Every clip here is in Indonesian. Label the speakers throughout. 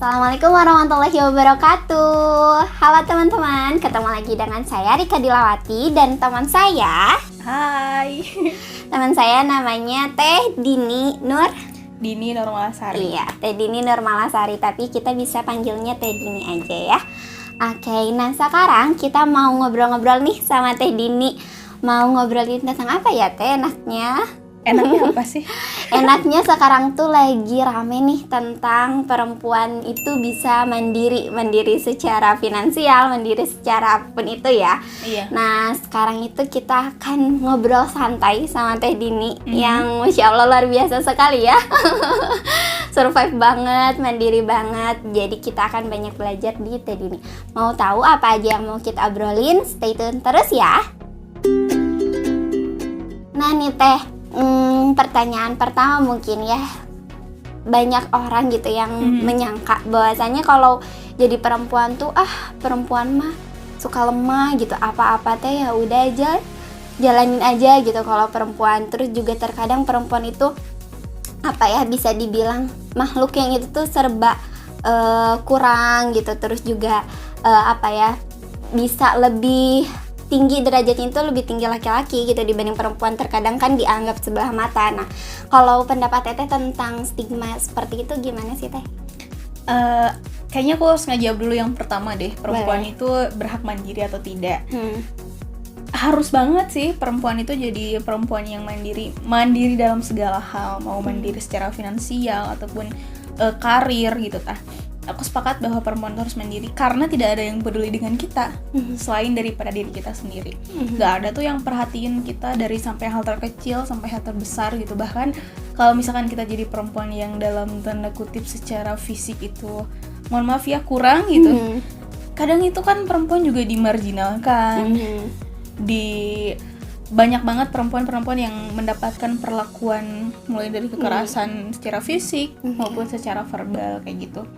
Speaker 1: Assalamualaikum warahmatullahi wabarakatuh. Halo teman-teman, ketemu lagi dengan saya Rika Dilawati dan teman saya.
Speaker 2: Hai.
Speaker 1: Teman saya namanya Teh Dini
Speaker 2: Nurmalasari.
Speaker 1: Iya, Teh Dini Nurmalasari, tapi kita bisa panggilnya Teh Dini aja ya. Oke, nah sekarang kita mau ngobrol-ngobrol nih sama Teh Dini. Mau ngobrolin tentang apa ya Teh enaknya?
Speaker 2: Enaknya apa sih?
Speaker 1: Enaknya sekarang tuh lagi rame nih tentang perempuan itu bisa mandiri secara finansial, mandiri secara apapun itu ya.
Speaker 2: Iya.
Speaker 1: Nah sekarang itu kita akan ngobrol santai sama Teh Dini yang Masya Allah luar biasa sekali ya. Survive banget, mandiri banget. Jadi kita akan banyak belajar di Teh Dini. Mau tahu apa aja yang mau kita obrolin? Stay tune terus ya. Nah nih Teh, pertanyaan pertama mungkin ya, banyak orang gitu yang menyangka bahwasanya kalau jadi perempuan tuh perempuan mah suka lemah gitu, apa-apa teh ya udah aja jalanin aja gitu kalau perempuan. Terus juga terkadang perempuan itu bisa dibilang makhluk yang itu tuh serba kurang gitu. Terus juga bisa lebih tinggi derajatnya itu lebih tinggi laki-laki gitu dibanding perempuan, terkadang kan dianggap sebelah mata. Nah, kalau pendapat Teteh tentang stigma seperti itu gimana sih Teh?
Speaker 2: Kayaknya aku harus ngejawab dulu yang pertama deh. Perempuan
Speaker 1: Boleh.
Speaker 2: itu berhak mandiri atau tidak? Harus banget sih perempuan itu jadi perempuan yang mandiri dalam segala hal, mau mandiri secara finansial ataupun karir gitu tah. Aku sepakat bahwa perempuan itu harus mandiri karena tidak ada yang peduli dengan kita selain daripada diri kita sendiri. Gak ada tuh yang perhatiin kita dari sampai hal terkecil sampai hal terbesar gitu. Bahkan kalau misalkan kita jadi perempuan yang dalam tanda kutip secara fisik itu mohon maaf ya kurang gitu, kadang itu kan perempuan juga dimarginalkan. Banyak banget perempuan-perempuan yang mendapatkan perlakuan mulai dari kekerasan secara fisik maupun secara verbal kayak gitu.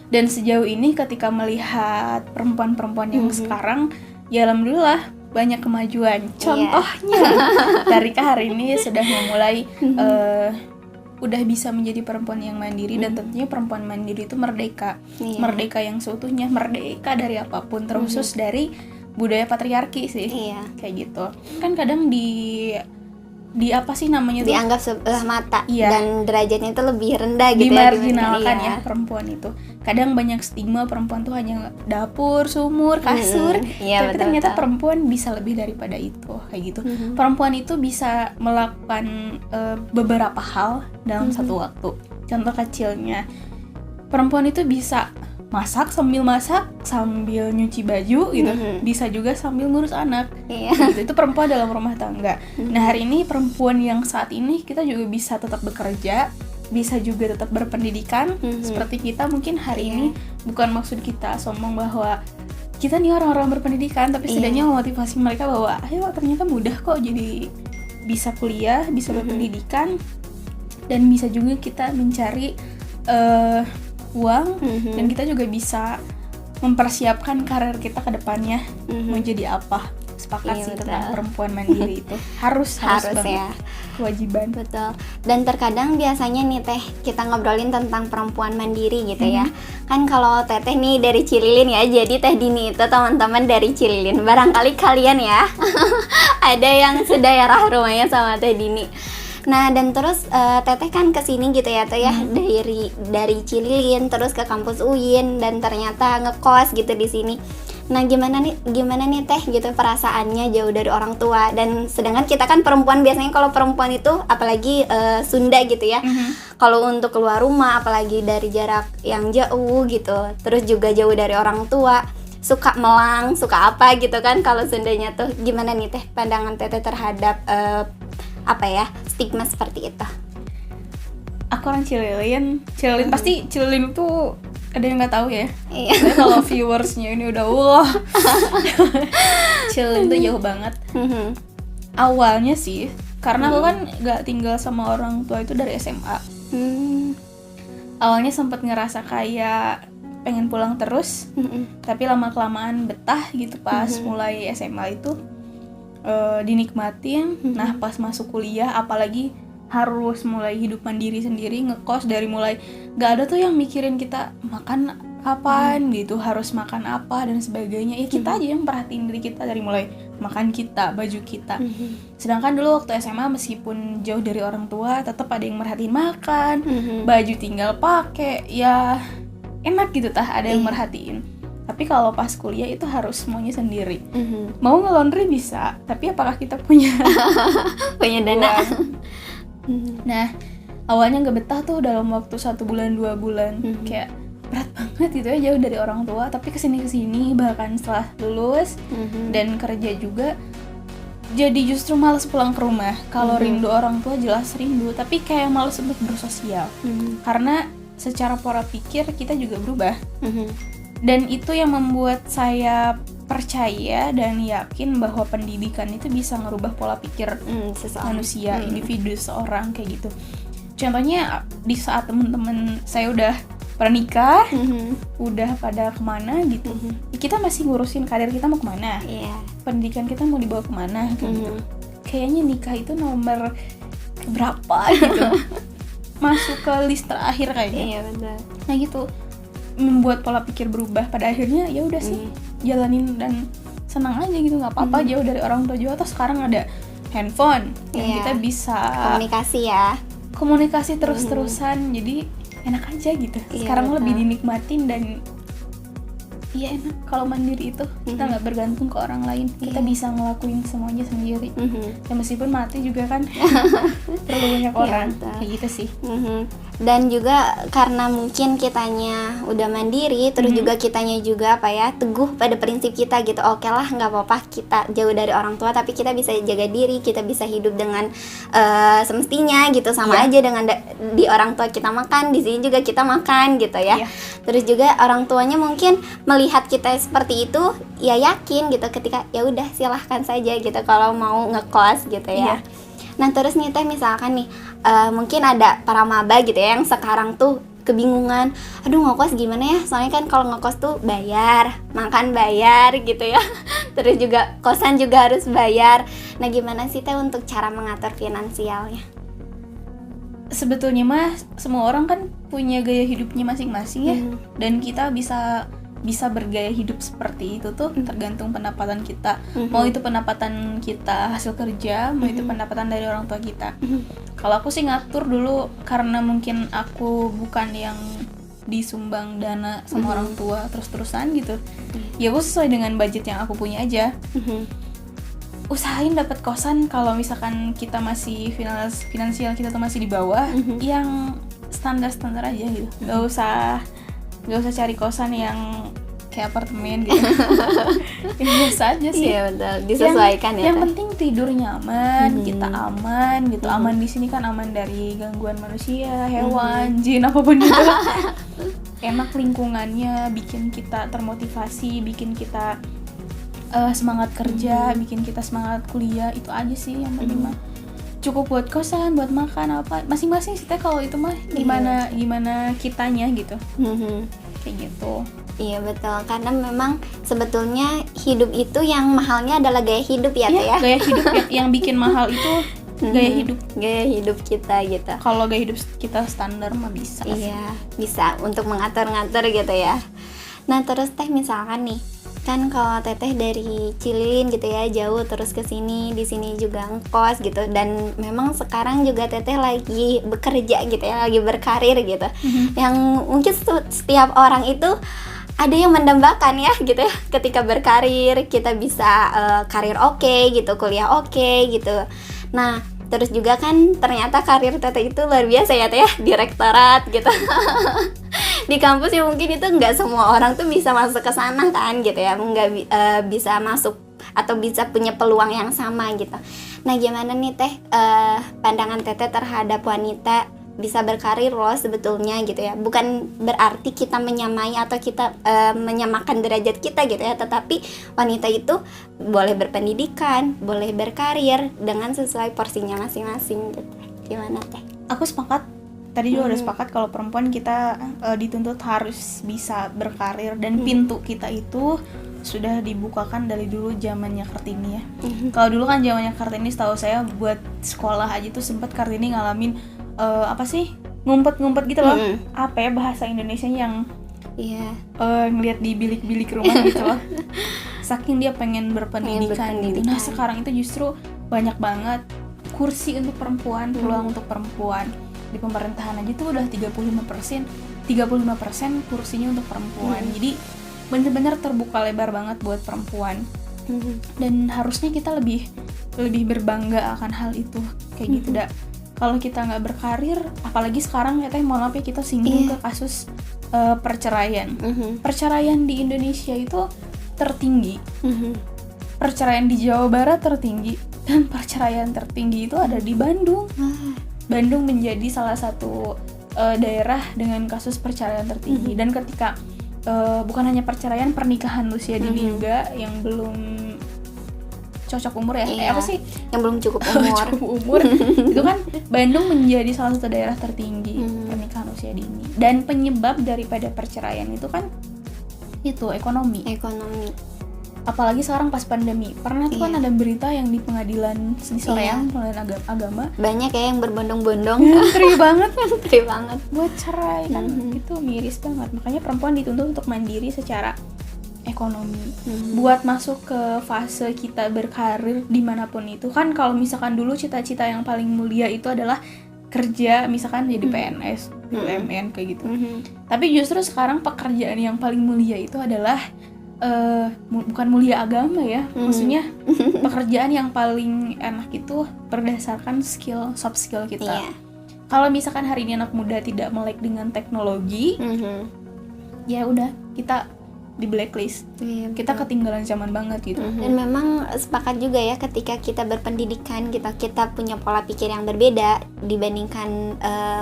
Speaker 2: Dan sejauh ini ketika melihat perempuan-perempuan yang sekarang, ya alhamdulillah banyak kemajuan. Contohnya dari hari ini sudah memulai udah bisa menjadi perempuan yang mandiri, dan tentunya perempuan mandiri itu merdeka. Merdeka yang seutuhnya, merdeka dari apapun, terkhusus dari budaya patriarki sih. Kayak gitu. Kan kadang
Speaker 1: dianggap sebelah mata dan derajatnya itu lebih rendah gitu,
Speaker 2: dimarginalkan ya perempuan itu. Kadang banyak stigma perempuan tuh hanya dapur, sumur, kasur. Tapi ternyata perempuan bisa lebih daripada itu kayak gitu. Perempuan itu bisa melakukan beberapa hal dalam satu waktu. Contoh kecilnya, perempuan itu bisa masak sambil nyuci baju gitu, bisa juga sambil ngurus anak. Gitu. Itu perempuan dalam rumah tangga. Nah hari ini perempuan yang saat ini kita juga bisa tetap bekerja, bisa juga tetap berpendidikan seperti kita mungkin hari ini. Bukan maksud kita sombong bahwa kita nih orang-orang berpendidikan, tapi setidaknya memotivasi mereka bahwa ayo ternyata mudah kok jadi bisa kuliah, bisa berpendidikan, dan bisa juga kita mencari uang, dan kita juga bisa mempersiapkan karir kita ke depannya mau jadi apa. Sepakat sih tentang perempuan mandiri itu harus banget ya, kewajiban.
Speaker 1: Betul. Dan terkadang biasanya nih Teh, kita ngobrolin tentang perempuan mandiri gitu ya. Kan kalau Teteh nih dari Cililin ya, jadi Teh Dini itu teman-teman dari Cililin. Barangkali kalian ya ada yang sedaerah rumahnya sama Teh Dini. Nah dan terus Teteh kan kesini gitu ya Teh ya, dari Cililin terus ke kampus UIN dan ternyata ngekos gitu di sini. Nah gimana nih Teh gitu perasaannya jauh dari orang tua, dan sedangkan kita kan perempuan biasanya kalau perempuan itu apalagi Sunda gitu ya, kalau untuk keluar rumah apalagi dari jarak yang jauh gitu, terus juga jauh dari orang tua, suka melang, suka apa gitu kan kalau Sundanya tuh. Gimana nih Teh pandangan Teteh terhadap stigma seperti itu?
Speaker 2: Aku orang Cililin pasti Cililin tuh ada yang nggak tahu ya. Kalau viewersnya ini udah Cililin tuh jauh banget. Awalnya sih karena aku kan nggak tinggal sama orang tua itu dari SMA. Awalnya sempat ngerasa kayak pengen pulang terus, tapi lama kelamaan betah gitu. Pas mulai SMA itu dinikmatin. Nah pas masuk kuliah apalagi harus mulai hidup mandiri sendiri, ngekos dari mulai nggak ada tuh yang mikirin kita makan kapan gitu, harus makan apa dan sebagainya. Ya kita aja yang perhatiin diri kita dari mulai makan kita, baju kita. Sedangkan dulu waktu SMA meskipun jauh dari orang tua, tetap ada yang merhatiin makan, baju tinggal pakai, ya enak gitu tah, ada yang merhatiin. Tapi kalau pas kuliah itu harus semuanya sendiri. Mau nge-laundry bisa, tapi apakah kita punya
Speaker 1: dana?
Speaker 2: Nah, awalnya nggak betah tuh dalam waktu 1 bulan 2 bulan, kayak berat banget gitu ya, jauh dari orang tua. Tapi kesini bahkan setelah lulus dan kerja juga, jadi justru malas pulang ke rumah. Kalau rindu orang tua jelas rindu, tapi kayak malas untuk bersosial. Karena secara pola pikir kita juga berubah. Dan itu yang membuat saya percaya dan yakin bahwa pendidikan itu bisa ngerubah pola pikir manusia, individu seorang kayak gitu. Contohnya di saat teman-teman saya udah pernikah, udah pada kemana gitu, kita masih ngurusin karir kita mau kemana, pendidikan kita mau dibawa kemana kayak gitu. Kayaknya nikah itu nomor berapa gitu, masuk ke list terakhir kayaknya.
Speaker 1: Iya betul.
Speaker 2: Nah gitu, membuat pola pikir berubah. Pada akhirnya ya udah sih, jalanin dan senang aja gitu, nggak apa-apa jauh dari orang tua. Atau sekarang ada handphone yang kita bisa komunikasi terus-terusan, jadi enak aja gitu. Sekarang lebih dinikmatin dan iya enak kalau mandiri itu, kita nggak bergantung ke orang lain, kita bisa ngelakuin semuanya sendiri. Ya meskipun mati juga kan perlu banyak orang, kayak gitu sih.
Speaker 1: Dan juga karena mungkin kitanya udah mandiri, terus juga kitanya juga teguh pada prinsip kita gitu. Oke lah, nggak apa-apa kita jauh dari orang tua, tapi kita bisa jaga diri, kita bisa hidup dengan semestinya gitu, sama aja dengan di orang tua kita makan, di sini juga kita makan gitu ya. Terus juga orang tuanya mungkin melihat kita seperti itu, ya yakin gitu ketika ya udah silahkan saja gitu kalau mau ngekos gitu ya. Nah terus nih teh, misalkan nih mungkin ada para maba gitu ya yang sekarang tuh kebingungan, aduh ngekos gimana ya, soalnya kan kalau ngekos tuh bayar, makan bayar gitu ya, terus juga kosan juga harus bayar. Nah gimana sih teh untuk cara mengatur finansialnya?
Speaker 2: Sebetulnya mah semua orang kan punya gaya hidupnya masing-masing ya, dan kita bisa bergaya hidup seperti itu tuh tergantung pendapatan kita. Mau itu pendapatan kita hasil kerja, mau itu pendapatan dari orang tua kita. Kalau aku sih ngatur dulu, karena mungkin aku bukan yang disumbang dana sama orang tua terus-terusan gitu. Ya aku sesuai dengan budget yang aku punya aja. Usahain dapat kosan kalau misalkan kita masih finansial kita tuh masih di bawah, yang standar-standar aja gitu. Gak usah cari kosan yang kayak apartemen gitu. Yang biasa aja sih.
Speaker 1: Iya betul, disesuaikan
Speaker 2: yang penting tidur nyaman, kita aman gitu. Aman di sini kan aman dari gangguan manusia, hewan, jin, apapun itu. Enak lingkungannya, bikin kita termotivasi, bikin kita semangat kerja, bikin kita semangat kuliah. Itu aja sih yang penting mah. Cukup buat kosan, buat makan apa masing-masing sih teh. Kalau itu mah gimana kitanya gitu. Kayak gitu.
Speaker 1: Iya betul, karena memang sebetulnya hidup itu yang mahalnya adalah gaya hidup ya teh ya.
Speaker 2: Gaya hidup yang bikin mahal itu gaya hidup kita gitu. Kalau gaya hidup kita standar mah bisa.
Speaker 1: Iya, bisa untuk mengatur-ngatur gitu ya. Nah terus teh misalkan nih, kan kalau teteh dari Cililin gitu ya, jauh terus ke sini, di sini juga ngekos gitu, dan memang sekarang juga teteh lagi bekerja gitu ya, lagi berkarir gitu. Yang mungkin setiap orang itu ada yang mendambakan ya gitu ya, ketika berkarir kita bisa karir oke gitu, kuliah oke gitu. Nah terus juga kan ternyata karir teteh itu luar biasa ya teh ya, direktorat gitu. Di kampus ya mungkin itu nggak semua orang tuh bisa masuk ke sana kan gitu ya, nggak bisa masuk atau bisa punya peluang yang sama gitu. Nah gimana nih teh pandangan teteh terhadap wanita bisa berkarir loh sebetulnya gitu ya, bukan berarti kita menyamai atau kita menyamakan derajat kita gitu ya, tetapi wanita itu boleh berpendidikan, boleh berkarir dengan sesuai porsinya masing-masing gitu. Gimana teh?
Speaker 2: Aku sepakat. Tadi juga udah sepakat kalau perempuan kita dituntut harus bisa berkarir, dan pintu kita itu sudah dibukakan dari dulu zamannya Kartini ya. Kalau dulu kan zamannya Kartini, setahu saya buat sekolah aja tuh sempat Kartini ngalamin apa sih, ngumpet-ngumpet gitu loh. Apa ya bahasa Indonesianya yang ngeliat di bilik-bilik rumah gitu loh. Saking dia pengen berpendidikan gitu. Nah sekarang itu justru banyak banget kursi untuk perempuan, peluang untuk perempuan. Di pemerintahan aja tuh udah 35% kursinya untuk perempuan. Jadi bener-bener terbuka lebar banget buat perempuan. Dan harusnya kita lebih berbangga akan hal itu kayak gitu dah. Kalau kita nggak berkarir, apalagi sekarang ya teh, mohon maaf ya kita singgung ke kasus perceraian. Perceraian di Indonesia itu tertinggi. Perceraian di Jawa Barat tertinggi, dan perceraian tertinggi itu ada di Bandung. Bandung menjadi salah satu daerah dengan kasus perceraian tertinggi. Dan ketika bukan hanya perceraian, pernikahan usia dini juga yang belum cocok umur ya, apa sih?
Speaker 1: Yang belum cukup umur.
Speaker 2: Itu kan Bandung menjadi salah satu daerah tertinggi pernikahan usia dini. Dan penyebab daripada perceraian itu kan itu ekonomi. Apalagi sekarang pas pandemi. Pernah tuh kan ada berita yang di pengadilan di Soreang, pengadilan agama.
Speaker 1: Banyak ya yang berbondong-bondong.
Speaker 2: Ngantri banget
Speaker 1: buat
Speaker 2: cerai kan. Itu miris banget. Makanya perempuan dituntut untuk mandiri secara ekonomi. Buat masuk ke fase kita berkarir dimanapun itu. Kan kalau misalkan dulu cita-cita yang paling mulia itu adalah kerja, misalkan jadi PNS, BUMN kayak gitu. Tapi justru sekarang pekerjaan yang paling mulia itu adalah bukan mulia agama ya, maksudnya pekerjaan yang paling enak itu berdasarkan soft skill kita. Kalau misalkan hari ini anak muda tidak melek dengan teknologi, ya udah kita di blacklist, kita ketinggalan zaman banget gitu.
Speaker 1: Dan memang sepakat juga ya, ketika kita berpendidikan, kita punya pola pikir yang berbeda dibandingkan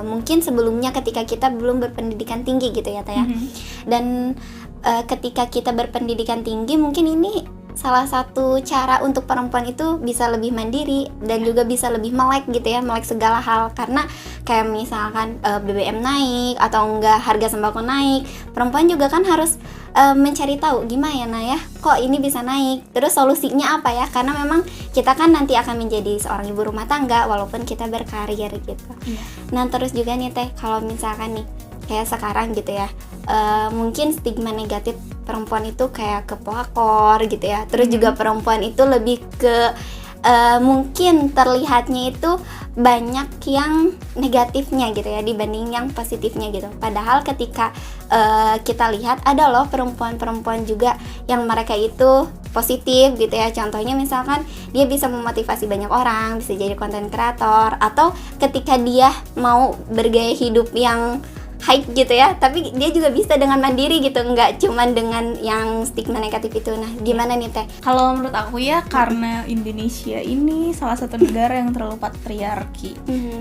Speaker 1: mungkin sebelumnya ketika kita belum berpendidikan tinggi gitu ya Taya. Dan ketika kita berpendidikan tinggi, mungkin ini salah satu cara untuk perempuan itu bisa lebih mandiri dan juga bisa lebih melek gitu ya, melek segala hal. Karena kayak misalkan BBM naik atau enggak harga sembako naik, perempuan juga kan harus mencari tahu gimana ya kok ini bisa naik, terus solusinya apa ya, karena memang kita kan nanti akan menjadi seorang ibu rumah tangga walaupun kita berkarir gitu. Nah terus juga nih Teh, kalau misalkan nih kayak sekarang gitu ya, mungkin stigma negatif perempuan itu kayak ke pelakor gitu ya. Terus juga perempuan itu lebih ke mungkin terlihatnya itu banyak yang negatifnya gitu ya dibanding yang positifnya gitu. Padahal ketika kita lihat ada loh perempuan-perempuan juga yang mereka itu positif gitu ya. Contohnya misalkan dia bisa memotivasi banyak orang, bisa jadi konten kreator, atau ketika dia mau bergaya hidup yang high gitu ya, tapi dia juga bisa dengan mandiri gitu, nggak cuman dengan yang stigma negatif itu. Nah gimana nih Teh?
Speaker 2: Kalau menurut aku ya, karena Indonesia ini salah satu negara yang terlalu patriarki,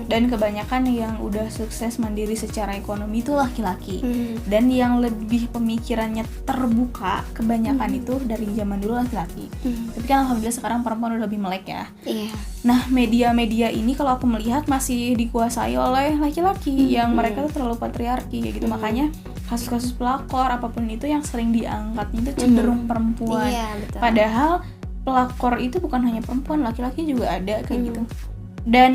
Speaker 2: dan kebanyakan yang udah sukses mandiri secara ekonomi itu laki-laki, dan yang lebih pemikirannya terbuka kebanyakan itu dari zaman dulu laki-laki. Tapi kan alhamdulillah sekarang perempuan udah lebih melek ya. Nah media-media ini kalau aku melihat masih dikuasai oleh laki-laki yang mereka tuh terlalu patriarki kayak gitu. Makanya kasus-kasus pelakor apapun itu yang sering diangkatnya itu cenderung perempuan. Padahal pelakor itu bukan hanya perempuan, laki-laki juga ada kayak gitu. Dan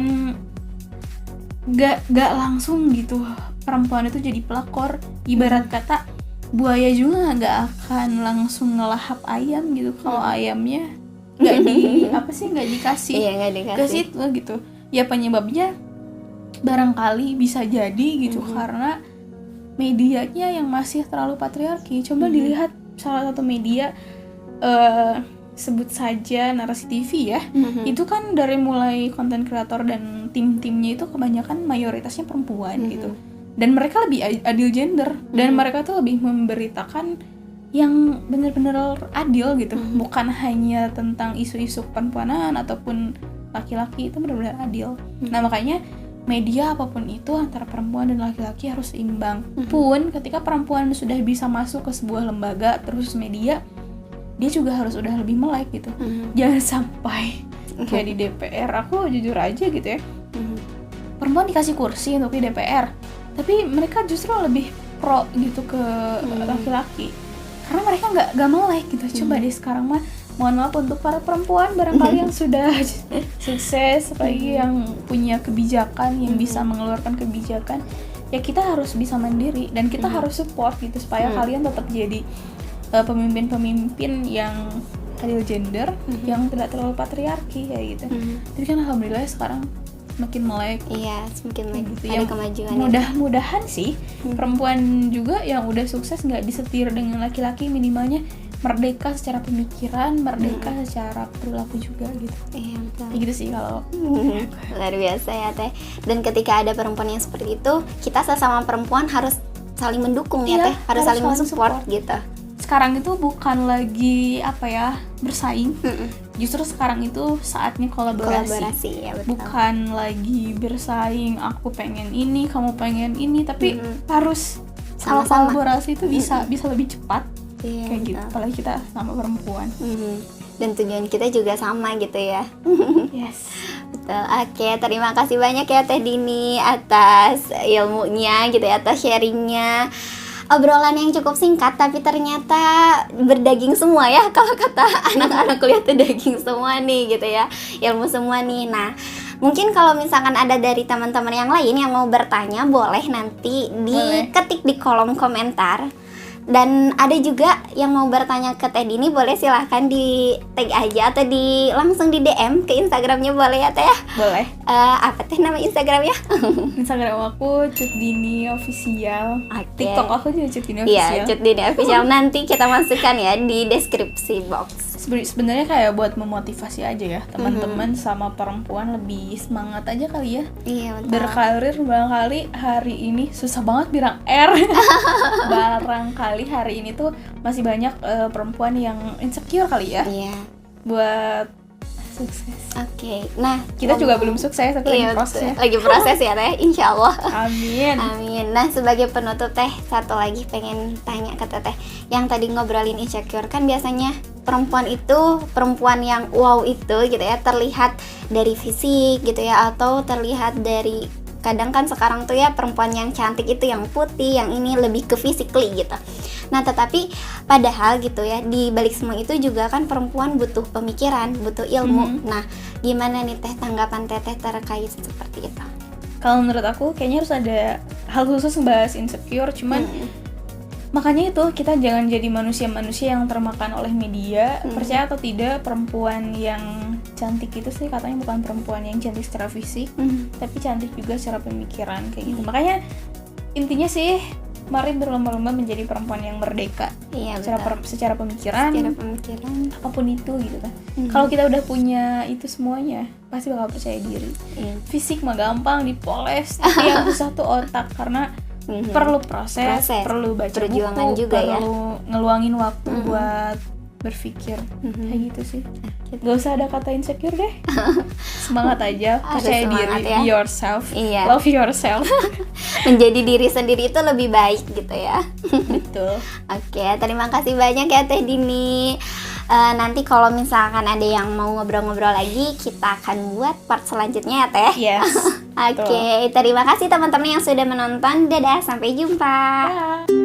Speaker 2: gak langsung gitu perempuan itu jadi pelakor. Ibarat kata buaya juga gak akan langsung ngelahap ayam gitu kalau ayamnya nggak dikasih ke situ gitu. Ya penyebabnya barangkali bisa jadi gitu karena medianya yang masih terlalu patriarki. Coba dilihat salah satu media, sebut saja Narasi TV ya, itu kan dari mulai konten kreator dan tim-timnya itu kebanyakan mayoritasnya perempuan gitu. Dan mereka lebih adil gender, dan mereka tuh lebih memberitakan yang benar-benar adil gitu, bukan hanya tentang isu-isu perempuanan ataupun laki-laki, itu benar-benar adil. Nah makanya media apapun itu antara perempuan dan laki-laki harus seimbang. Pun ketika perempuan sudah bisa masuk ke sebuah lembaga terus media, dia juga harus udah lebih melek gitu. Jangan sampai kayak di DPR, aku jujur aja gitu ya, perempuan dikasih kursi untuk di DPR, tapi mereka justru lebih pro gitu ke laki-laki. karena mereka nggak melek gitu. Coba deh sekarang mah, mohon maaf untuk para perempuan barangkali yang sudah sukses, apalagi yang punya kebijakan, yang bisa mengeluarkan kebijakan, ya kita harus bisa mandiri dan kita harus support gitu supaya kalian tetap jadi pemimpin-pemimpin yang adil gender, yang tidak terlalu patriarki kayak gitu. Jadi kan alhamdulillah sekarang semakin melek.
Speaker 1: Iya, semakin melek
Speaker 2: gitu.
Speaker 1: ada kemajuan.
Speaker 2: Mudah-mudahan sih perempuan juga yang udah sukses nggak disetir dengan laki-laki, minimalnya merdeka secara pemikiran, merdeka secara perilaku juga gitu.
Speaker 1: Iya, betul.
Speaker 2: Kayak gitu sih kalau
Speaker 1: luar biasa ya Teh. Dan ketika ada perempuan yang seperti itu, kita sesama perempuan harus saling mendukung ya Teh, harus saling support gitu.
Speaker 2: Sekarang itu bukan lagi bersaing. Justru sekarang itu saatnya kolaborasi
Speaker 1: ya, betul.
Speaker 2: Bukan lagi bersaing, aku pengen ini, kamu pengen ini, tapi harus kalau kolaborasi itu bisa lebih cepat.
Speaker 1: Iya,
Speaker 2: kayak gitu, apalagi kita sama perempuan.
Speaker 1: Dan tujuan kita juga sama gitu ya.
Speaker 2: Yes.
Speaker 1: Betul. Oke, terima kasih banyak ya Teh Dini atas ilmunya gitu ya, atas sharingnya. Obrolan yang cukup singkat tapi ternyata berdaging semua ya, kalau kata anak-anak kuliah tuh daging semua nih gitu ya, ilmu semua nih. Nah, mungkin kalau misalkan ada dari teman-teman yang lain yang mau bertanya, boleh nanti diketik di kolom komentar. Dan ada juga yang mau bertanya ke Teh Dini, boleh silahkan di tag aja atau langsung di DM ke Instagramnya, boleh ya Teh ya?
Speaker 2: Boleh.
Speaker 1: Apa Teh nama Instagramnya?
Speaker 2: Instagram aku Cut Dini Official. TikTok aku juga Cut Dini
Speaker 1: Iya,
Speaker 2: Official.
Speaker 1: Cut Dini Official. Nanti kita masukkan ya di deskripsi box.
Speaker 2: Sebenarnya kayak buat memotivasi aja ya teman-teman sama perempuan lebih semangat aja kali ya.
Speaker 1: Iya, betul.
Speaker 2: Berkarir barangkali hari ini susah banget bilang R. Barangkali hari ini tuh masih banyak perempuan yang insecure kali ya.
Speaker 1: Iya.
Speaker 2: Buat sukses.
Speaker 1: Oke. Nah,
Speaker 2: kita juga belum sukses, tapi lagi proses ya.
Speaker 1: Lagi proses ya Teh, insyaallah.
Speaker 2: Amin.
Speaker 1: Amin. Nah, sebagai penutup Teh, satu lagi pengen tanya ke Teteh. Yang tadi ngobrolin insecure, kan biasanya perempuan itu, perempuan yang wow itu gitu ya, terlihat dari fisik gitu ya, atau terlihat dari, kadang kan sekarang tuh ya perempuan yang cantik itu yang putih, yang ini lebih ke physically gitu. Nah, tetapi padahal gitu ya, di balik semua itu juga kan perempuan butuh pemikiran, butuh ilmu. Nah, gimana nih Teh tanggapan Teteh terkait seperti itu?
Speaker 2: Kalau menurut aku kayaknya harus ada hal khusus ngebahas insecure, cuman makanya itu kita jangan jadi manusia-manusia yang termakan oleh media. Percaya atau tidak, perempuan yang cantik itu sih katanya bukan perempuan yang cantik secara fisik, tapi cantik juga secara pemikiran kayak gitu. Makanya intinya sih, mari berlomba-lomba menjadi perempuan yang merdeka.
Speaker 1: Iya,
Speaker 2: secara pemikiran, apapun itu gitu kan. Kalau kita udah punya itu semuanya, pasti bakal percaya diri. Fisik mah gampang dipoles, tapi yang susah tuh otak, karena perlu proses, perlu baca
Speaker 1: perjuangan
Speaker 2: buku,
Speaker 1: juga
Speaker 2: perlu ngeluangin waktu buat berpikir. Kayak gitu sih. Gak usah ada kata insecure deh. Semangat aja, percaya diri,
Speaker 1: ya.
Speaker 2: Be yourself,
Speaker 1: Love
Speaker 2: yourself.
Speaker 1: Menjadi diri sendiri itu lebih baik gitu ya.
Speaker 2: Betul.
Speaker 1: Oke, terima kasih banyak ya Teh Dini. Nanti kalau misalkan ada yang mau ngobrol-ngobrol lagi, kita akan buat part selanjutnya ya Teh.
Speaker 2: Yes.
Speaker 1: Oke, terima kasih teman-teman yang sudah menonton. Dadah, sampai jumpa.
Speaker 2: Bye.